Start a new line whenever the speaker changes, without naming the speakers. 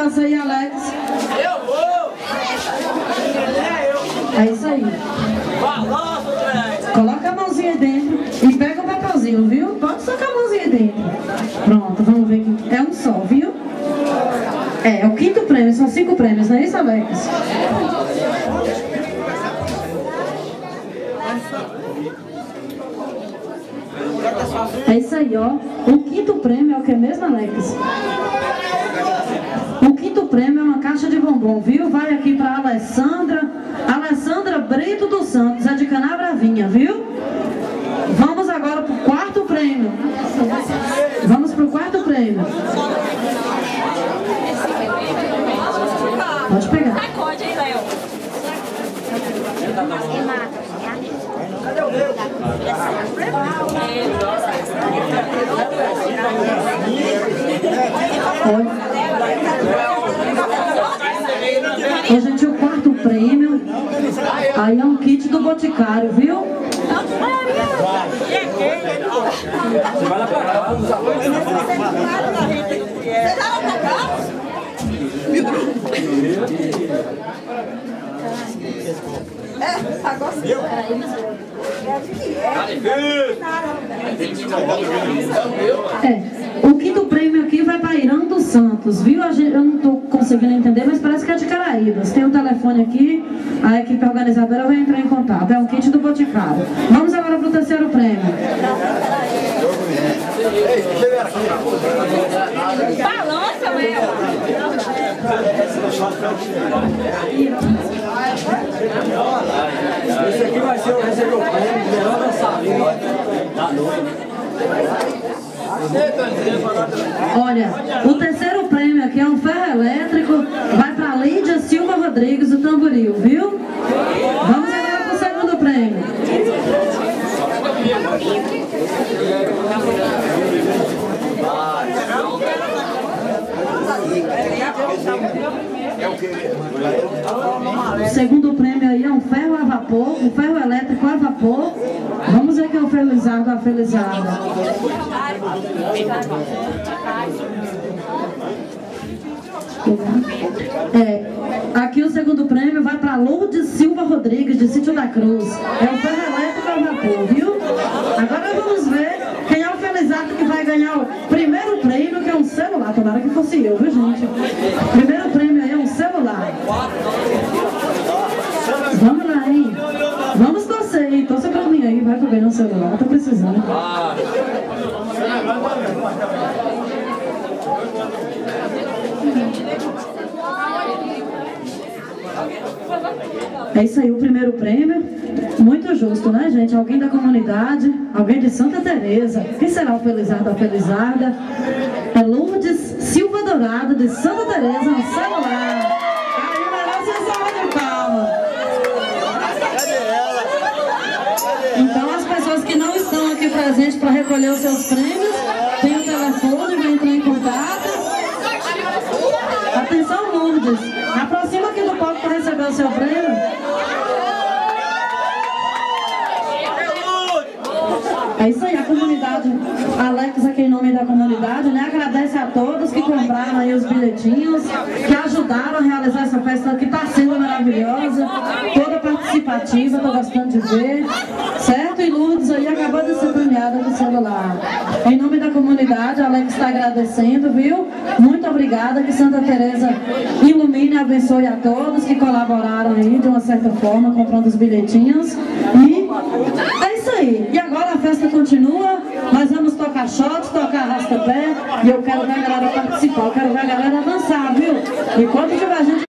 abraço aí, Alex.
Eu vou!
É isso aí. Coloca a mãozinha aí dentro e pega o papelzinho, viu? Pode socar a mãozinha aí dentro. Pronto, vamos ver que é um só, viu? É o quinto prêmio, são 5 prêmios, não é isso, Alex? É isso aí, ó. O quinto prêmio é o que mesmo, Alex? O quinto prêmio é uma caixa de bombom, viu? Vai aqui para Alessandra Brito dos Santos, é de Canabravinha, viu? Vamos agora para o quarto prêmio. Vamos para o quarto prêmio. Pode pegar.
Sacode, hein, Léo?
Ó, gente, o quarto prêmio aí é um kit do Boticário, viu?
Você vai lá pra cá.
O quinto prêmio aqui vai para Irã dos Santos, viu? Eu não estou conseguindo entender, mas parece que é de Caraíbas. Tem um telefone aqui, a equipe organizadora vai entrar em contato. É um kit do Boticário. Vamos agora para o terceiro prêmio.
Balança, Léo!
Esse aqui vai ser o recebeu o prêmio, melhor dançarino da noite.
Olha, o terceiro prêmio aqui é um ferro elétrico, vai para Lídia Silva Rodrigues, do Tamboril, viu? Vamos agora para o segundo prêmio. O segundo prêmio aí é um ferro a vapor, um ferro elétrico a vapor. Vamos ver quem é o felizardo, a felizarda. Aqui o segundo prêmio vai para Lourdes Silva Rodrigues, de Sítio da Cruz. É um ferro elétrico a vapor, viu? Agora vamos ver quem é o felizardo que vai ganhar o primeiro prêmio, que é um celular. Tomara que fosse eu, viu, gente? Primeiro prêmio aí é um celular. Vamos lá, hein? Vamos torcer, hein? Torça pra mim aí, vai que eu ganhar um celular. Tô precisando. É isso aí, o primeiro prêmio. Muito justo, né, gente? Alguém da comunidade, alguém de Santa Teresa. Quem será o felizardo, a felizarda? É Lourdes Silva Dourado, de Santa Teresa, no celular. Aí, melhor você salva de palma. Então, as pessoas que não estão aqui presentes para recolher os seus prêmios, tem o telefone, vai entrar em contato. Atenção, Lourdes. Aproxima aqui do palco para receber o seu prêmio. É isso aí, a comunidade, Alex aqui em nome da comunidade, né? Agradece a todos que compraram aí os bilhetinhos, que ajudaram a realizar essa festa que está sendo maravilhosa, toda participativa, estou gostando de ver, certo? E Lourdes aí acabou de ser premiada no celular. Em nome da comunidade, Alex está agradecendo, viu? Muito obrigada, que Santa Teresa ilumine e abençoe a todos que colaboraram aí de uma certa forma, comprando os bilhetinhos. E é isso aí. E agora a festa continua, nós vamos tocar shot, tocar arrasta-pé, e eu quero ver a galera participar, eu quero ver a galera dançar, viu? Enquanto tiver gente